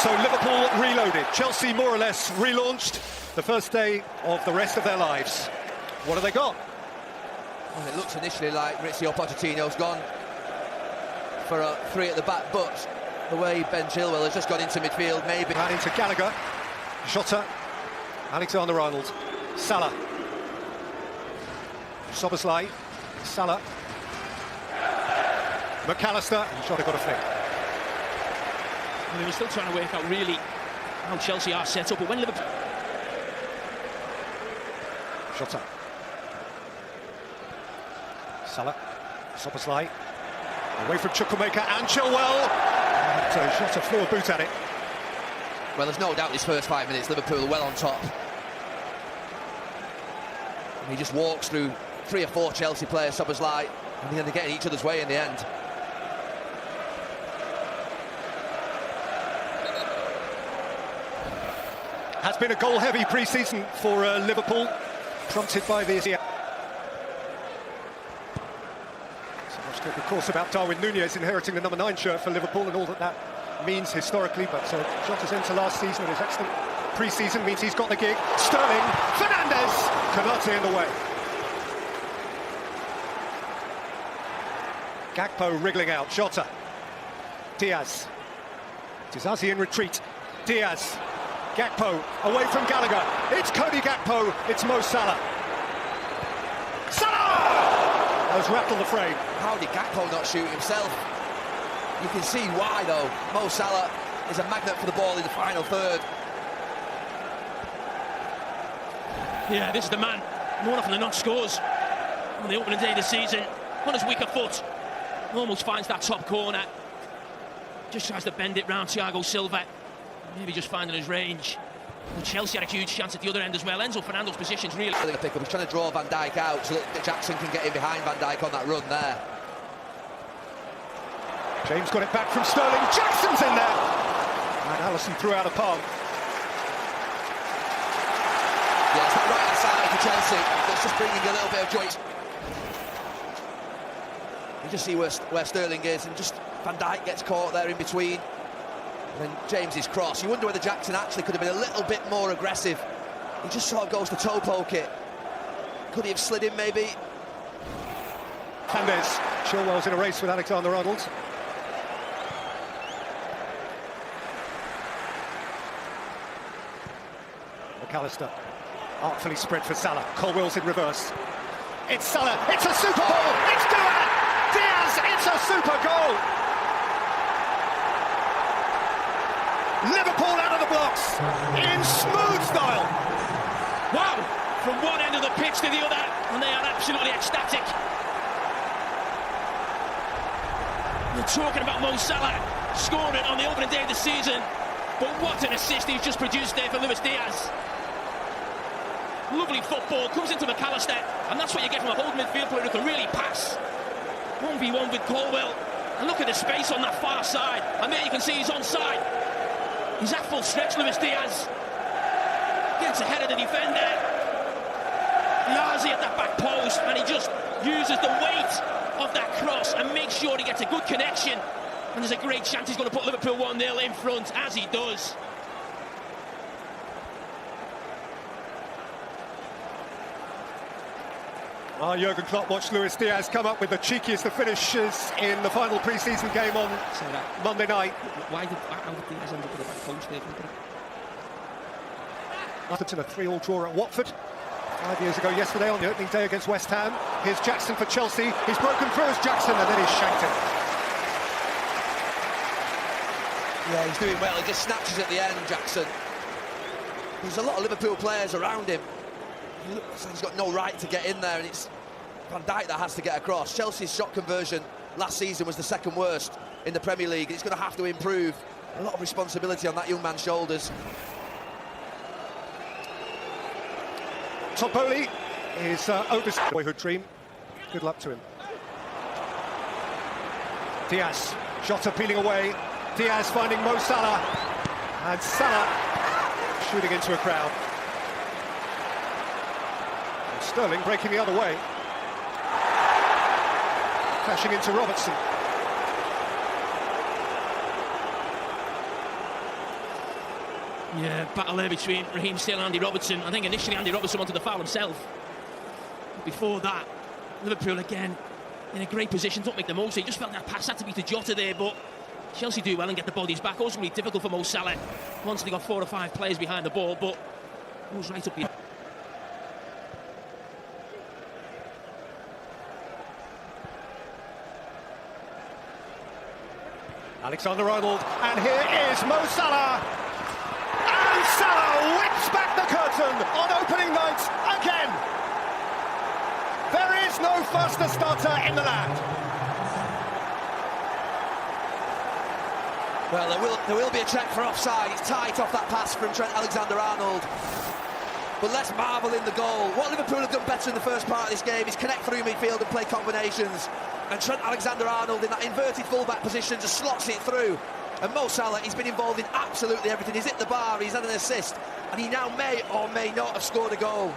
So Liverpool reloaded, Chelsea more or less relaunched, the first day of the rest of their lives. What have they got? Well, it looks initially like Maurizio Pochettino's gone for a three at the back, but the way Ben Chilwell has just gone into midfield, maybe. And into Gallagher, Jota, Alexander-Arnold, Salah, Szoboszlai, Salah, McAllister, and Jota got a flick. I mean, we're still trying to work out really how Chelsea are set up, but when Liverpool... Jota, Salah, Szoboszlai, away from Chukwuemeka and Chilwell. And Jota flew a boot at it. Well, there's no doubt these first 5 minutes, Liverpool are well on top. And he just walks through 3 or 4 Chelsea players, Szoboszlai, and then they get in each other's way in the end. Has been a goal-heavy pre-season for Liverpool, prompted by this. So much talk, of course, about Darwin Núñez inheriting the number 9 shirt for Liverpool and all that means historically, but Jota's into last season with his excellent pre-season means he's got the gig. Sterling, Fernandes, Canate in the way. Gakpo wriggling out, Jota, Diaz, Dizazi in retreat, Diaz, Gakpo away from Gallagher, it's Cody Gakpo, it's Mo Salah. Salah! Has rattled the frame. How did Gakpo not shoot himself? You can see why, though. Mo Salah is a magnet for the ball in the final third. Yeah, this is the man. More often than not scores on the opening day of the season. On his weaker foot. Almost finds that top corner. Just tries to bend it round Thiago Silva. Maybe just finding his range. And Chelsea had a huge chance at the other end as well. Enzo Fernando's position's really... He's trying to draw Van Dijk out so that Jackson can get in behind Van Dijk on that run there. James got it back from Sterling, Jackson's in there! And Alisson threw out a palm. Yeah, it's that right-hand side for Chelsea that's just bringing a little bit of joy. You just see where Sterling is, and just Van Dijk gets caught there in between. And then James's cross. You wonder whether Jackson actually could have been a little bit more aggressive. He just sort of goes to toe poke it. Could he have slid in maybe? Fernandes, Chilwell's in a race with Alexander-Arnold. McAllister, artfully spread for Salah. Colwell's in reverse. It's Salah, it's a super ball, it's Diaz, it's a super goal! Liverpool out of the blocks, in smooth style. Wow! From one end of the pitch to the other, and they are absolutely ecstatic. We're talking about Mo Salah scoring on the opening day of the season, but what an assist he's just produced there for Luis Diaz. Lovely football, comes into McAllister, and that's what you get from a holding midfield player who can really pass. 1v1 with Colwell, and look at the space on that far side, and there you can see he's onside. He's at full stretch, Luis Diaz. Gets ahead of the defender. Diazi at that back post, and he just uses the weight of that cross and makes sure he gets a good connection. And there's a great chance he's going to put Liverpool 1-0 in front, as he does. Jurgen Klopp watched Luis Diaz come up with the cheekiest of finishes in the final pre-season game on Monday night. How did Diaz end up with a back post there? After a 3-3 draw at Watford 5 years ago yesterday on the opening day against West Ham. Here's Jackson for Chelsea. He's broken through as Jackson, and then he's shanked it. Yeah, he's doing well. He just snatches at the end, Jackson. There's a lot of Liverpool players around him. He looks like he's got no right to get in there, and it's Van Dijk that has to get across. Chelsea's shot conversion last season was the second worst in the Premier League. It's going to have to improve. A lot of responsibility on that young man's shoulders. Topoli is over his boyhood dream. Good luck to him. Diaz, Jota peeling away. Diaz finding Mo Salah. And Salah shooting into a crowd. And Sterling breaking the other way. Crashing into Robertson. Yeah, battle there between Raheem Sterling and Andy Robertson. I think initially Andy Robertson wanted the foul himself. But before that, Liverpool again in a great position, don't make the most. He just felt that pass had to be to Jota there, but Chelsea do well and get the bodies back. Also going to be difficult for Mo Salah once they got 4 or 5 players behind the ball, but it was right up here. Alexander-Arnold, and here is Mo Salah. And Salah whips back the curtain on opening night again. There is no faster starter in the land. Well, there will be a check for offside. It's tight off that pass from Trent Alexander-Arnold. But let's marvel in the goal. What Liverpool have done better in the first part of this game is connect through midfield and play combinations. And Trent Alexander-Arnold in that inverted full-back position just slots it through. And Mo Salah, he's been involved in absolutely everything. He's hit the bar, he's had an assist, and he now may or may not have scored a goal.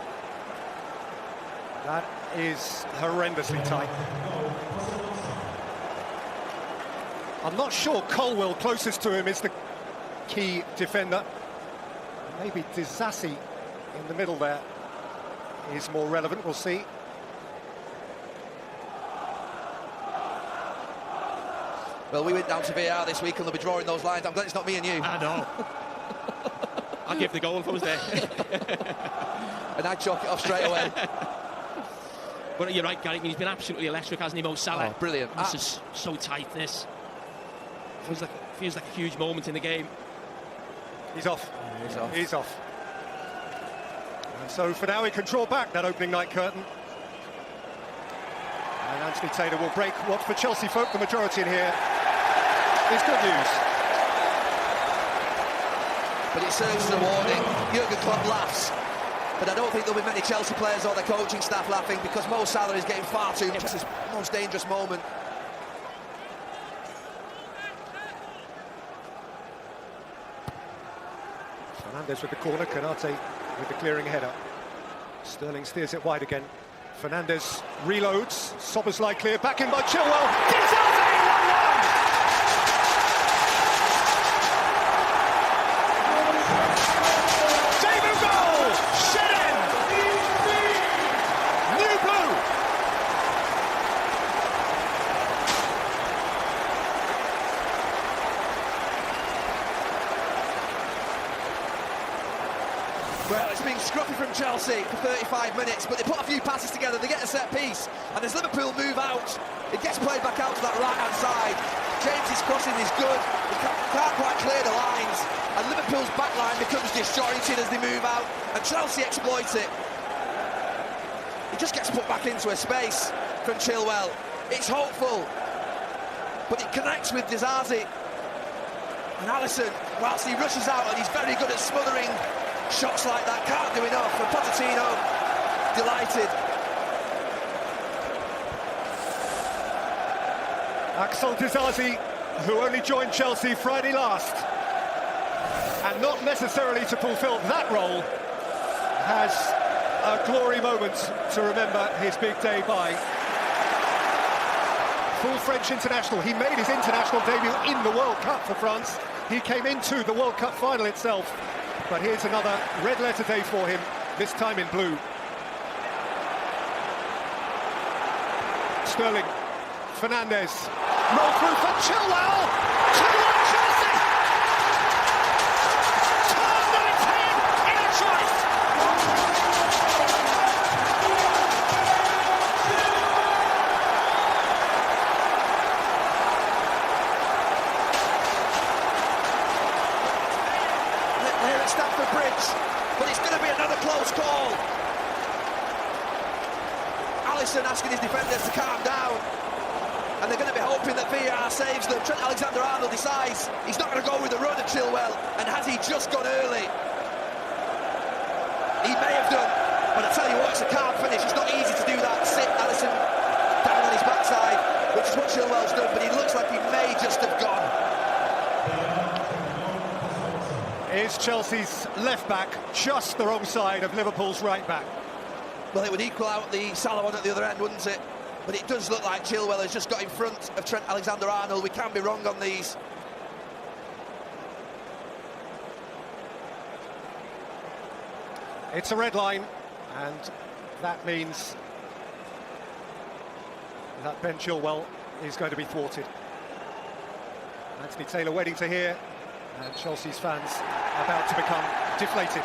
That is horrendously tight. I'm not sure Colwill, closest to him, is the key defender. Maybe Disasi in the middle there is more relevant, we'll see. Well, we went down to VAR this week and they'll be drawing those lines. I'm glad it's not me and you. I know. I'd give the goal if I was there. And I'd chalk it off straight away. But you're right, Gary. I mean, he's been absolutely electric, hasn't he, Mo Salah? Oh, brilliant. This is so tight, this. Feels like a huge moment in the game. He's off. He's off. He's off. And so for now, he can draw back that opening night curtain. And Anthony Taylor will break what for Chelsea folk, the majority in here, is good news. But it serves as a warning. Jurgen Klopp laughs. But I don't think there'll be many Chelsea players or their coaching staff laughing because Mo Salah is getting far too much. It's his most dangerous moment. Fernandes with the corner, Konate with the clearing header. Sterling steers it wide again. Fernandes reloads, Soboslai clear, back in by Chilwell. Disasi, 1-1! Debut goal! Shed New blue! Well, it's been scruffy from Chelsea for 35 minutes, but they put a few passes together, they get a set piece, and as Liverpool move out, it gets played back out to that right-hand side. James's crossing is good, he can't quite clear the lines, and Liverpool's back line becomes disjointed as they move out, and Chelsea exploits it. He just gets put back into a space from Chilwell. It's hopeful, but it connects with Disasi. And Alisson, whilst he rushes out, and he's very good at smothering shots like that, can't do enough, and Pochettino delighted. Axel Disasi, who only joined Chelsea Friday last, and not necessarily to fulfil that role, has a glory moment to remember his big day by. Full French international. He made his international debut in the World Cup for France. He came into the World Cup final itself. But here's another red letter day for him, this time in blue. Sterling, Fernandes, roll through for Chilwell! 2-1 Chelsea! Turned on its head in a choice! Stamford Bridge, but it's going to be another close call. Alisson asking his defenders to calm down, and they're going to be hoping that VAR saves them. Trent Alexander-Arnold decides he's not going to go with the run of Chilwell, and has he just gone early? He may have done, but I tell you what, it's a calm finish. It's not easy to do that. Sit Alisson down on his backside, which is what Chilwell's done, but he looks like he may just have gone. Is Chelsea's left-back just the wrong side of Liverpool's right-back? Well, it would equal out the Salah one at the other end, wouldn't it? But it does look like Chilwell has just got in front of Trent Alexander-Arnold. We can be wrong on these. It's a red line, and that means that Ben Chilwell is going to be thwarted. Anthony Taylor waiting to hear, and Chelsea's fans about to become deflated.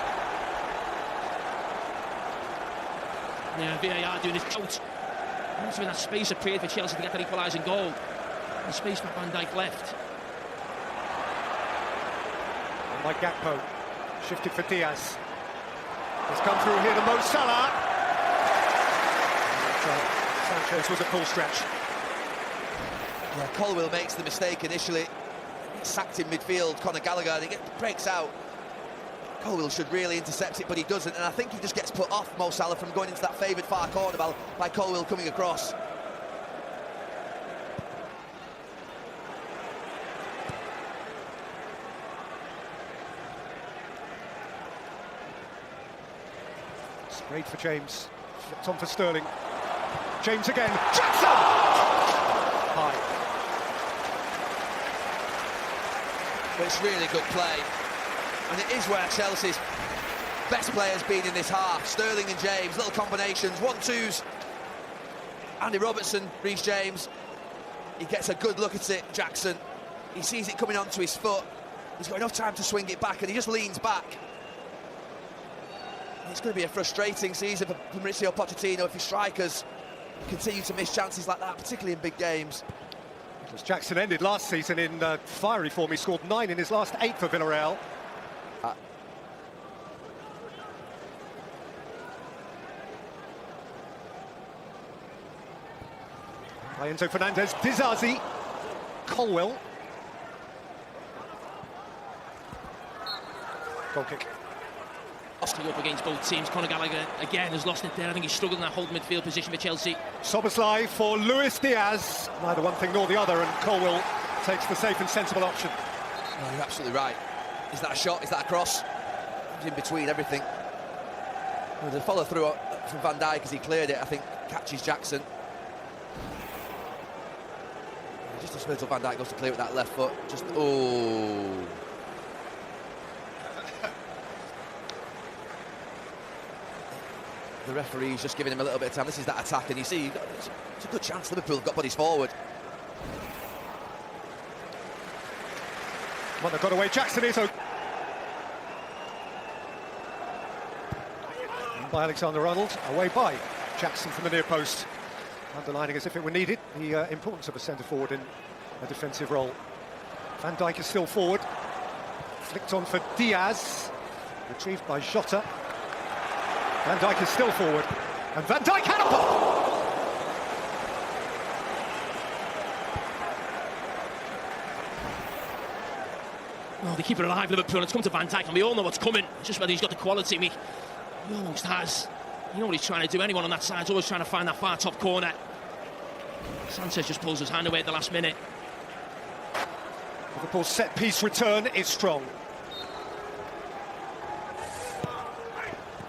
Yeah, VAR doing his coat. Once when that space appeared for Chelsea to get that equalising goal, the space for Van Dijk left. And by Gakpo, shifted for Diaz. He's come through here to Mo Salah. Sanchez was a full stretch. Yeah, Colwill makes the mistake initially. He's sacked in midfield, Conor Gallagher, and he breaks out. Colwill should really intercept it, but he doesn't, and I think he just gets put off, Mo Salah, from going into that favoured far corner by Colwill coming across. Straight for James, flipped on for Sterling. James again, Jackson! High. But it's really good play. And it is where Chelsea's best players been in this half. Sterling and James, little combinations, 1-2s. Andy Robertson, Reece James. He gets a good look at it, Jackson. He sees it coming onto his foot. He's got enough time to swing it back, and he just leans back. And it's going to be a frustrating season for Mauricio Pochettino if his strikers continue to miss chances like that, particularly in big games. As Jackson ended last season in fiery form, he scored 9 in his last 8 for Villarreal. By Enzo Fernandez, Dizazi, Colwill. Goal kick. Oscar up against both teams. Conor Gallagher again has lost it there. I think he's struggled in that holding midfield position for Chelsea. Szoboszlai for Luis Diaz. Neither one thing nor the other, and Colwill takes the safe and sensible option. Oh, you're absolutely right. Is that a shot? Is that a cross? In between everything. Well, the follow through from Van Dijk as he cleared it, I think, catches Jackson. Just a split till Van Dijk goes to clear with that left foot. Just, oh. The referee's just giving him a little bit of time. This is that attack, and you see, it's a good chance Liverpool have got bodies forward. Well, they've got away. Jackson is open. By Alexander-Arnold, away by Jackson from the near post. Underlining as if it were needed the importance of a centre-forward in a defensive role. Van Dijk is still forward. Flicked on for Diaz. Retrieved by Jota. Van Dijk is still forward. And Van Dijk had a pop! Well, they keep it alive, Liverpool. It's come to Van Dijk, and we all know what's coming. It's just whether he's got the quality. He almost has. You know what he's trying to do. Anyone on that side's always trying to find that far top corner. Sanchez just pulls his hand away at the last minute. Liverpool's set-piece return is strong.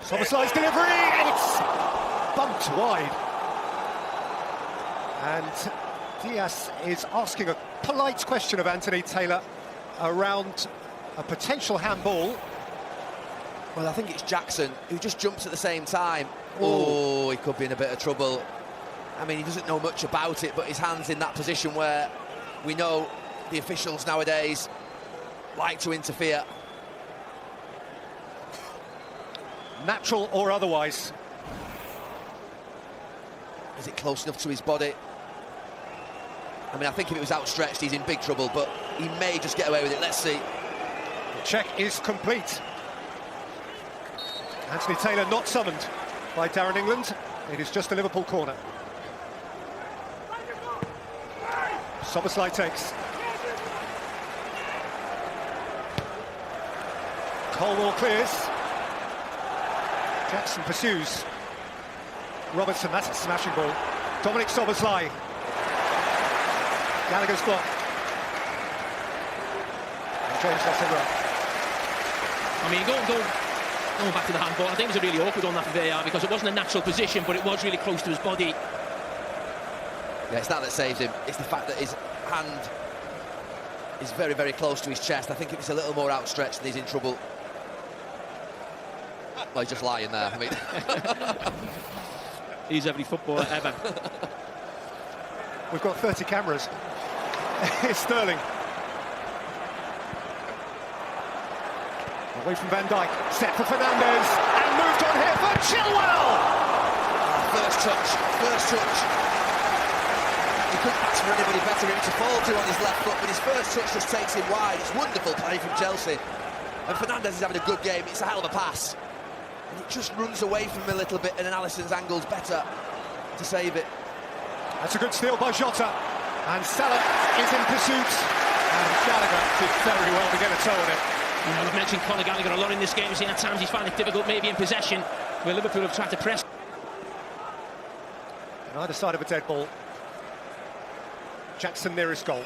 Szoboszlai's delivery, and it's bumped wide. And Diaz is asking a polite question of Anthony Taylor around a potential handball. Well, I think it's Jackson who just jumps at the same time. Oh, he could be in a bit of trouble. I mean, he doesn't know much about it, but his hand's in that position where we know the officials nowadays like to interfere. Natural or otherwise. Is it close enough to his body? I mean, I think if it was outstretched, he's in big trouble, but he may just get away with it. Let's see. The check is complete. Anthony Taylor not summoned by Darren England. It is just a Liverpool corner. Szoboszlai takes. Colwill clears. Jackson pursues. Robertson, that's a smashing ball. Dominic Szoboszlai. Gallagher's block. And James lets him run. I mean, going back to the handball, I think it was a really awkward on that for VAR because it wasn't a natural position, but it was really close to his body. Yeah, it's that saved him. It's the fact that his hand is very, very close to his chest. I think if it's a little more outstretched, then he's in trouble. Well, he's just lying there. I mean, He's every footballer ever. We've got 30 cameras. Here's Sterling. Away from Van Dijk, set for Fernandes, and moved on here for Chilwell! first touch. He couldn't ask for anybody better to fall to on his left foot, but his first touch just takes him wide. It's wonderful play from Chelsea. And Fernandes is having a good game. It's a hell of a pass. And it just runs away from him a little bit, and then Alisson's angle's better to save it. That's a good steal by Jota. And Salah is in pursuit. And Gallagher did very well to get a toe on it. You know, we've mentioned Conor Gallagher a lot in this game. At times he's found it difficult, maybe in possession, where Liverpool have tried to press. On either side of a dead ball. Jackson nearest goal.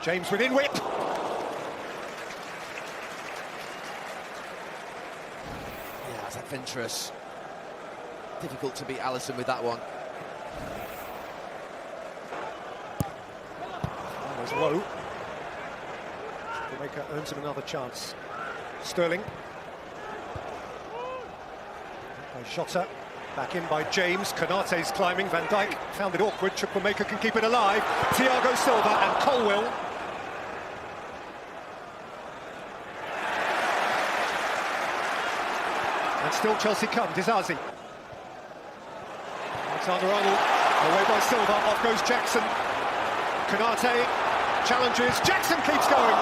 James within whip. Yeah, that's adventurous. Difficult to beat Alisson with that one. That was low. Jamaica earns him another chance. Sterling. By Jota. Back in by James. Konate's climbing. Van Dijk found it awkward. Chukwuemeka can keep it alive. Thiago Silva and Colwill. And still Chelsea come. Dizazi. Alexander-Arnold. Away by Silva. Off goes Jackson. Konate challenges. Jackson keeps going.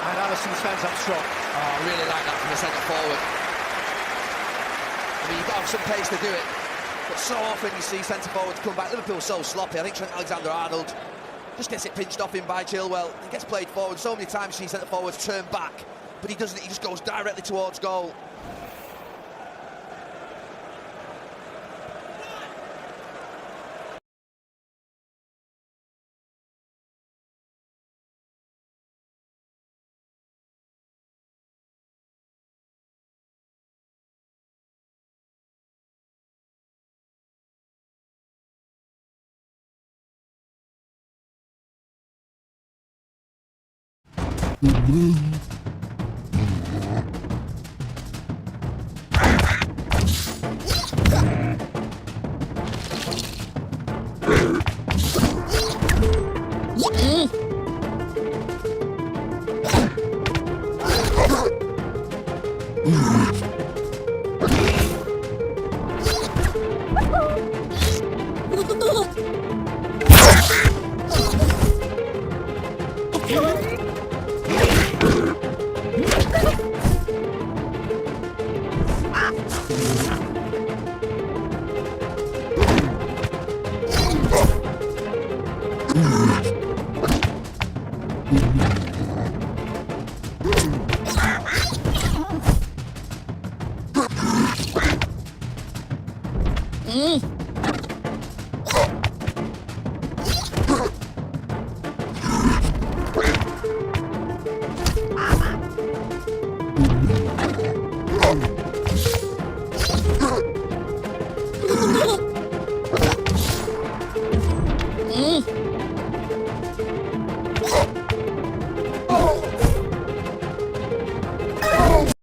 And Alisson stands up strong. Oh, I really like that from the centre forward. I mean, you've got to have some pace to do it, but so often you see centre forwards come back. Liverpool's so sloppy. I think Trent Alexander-Arnold just gets it pinched off him by Chilwell. He gets played forward. So many times you see centre forwards turn back, but he doesn't. He just goes directly towards goal.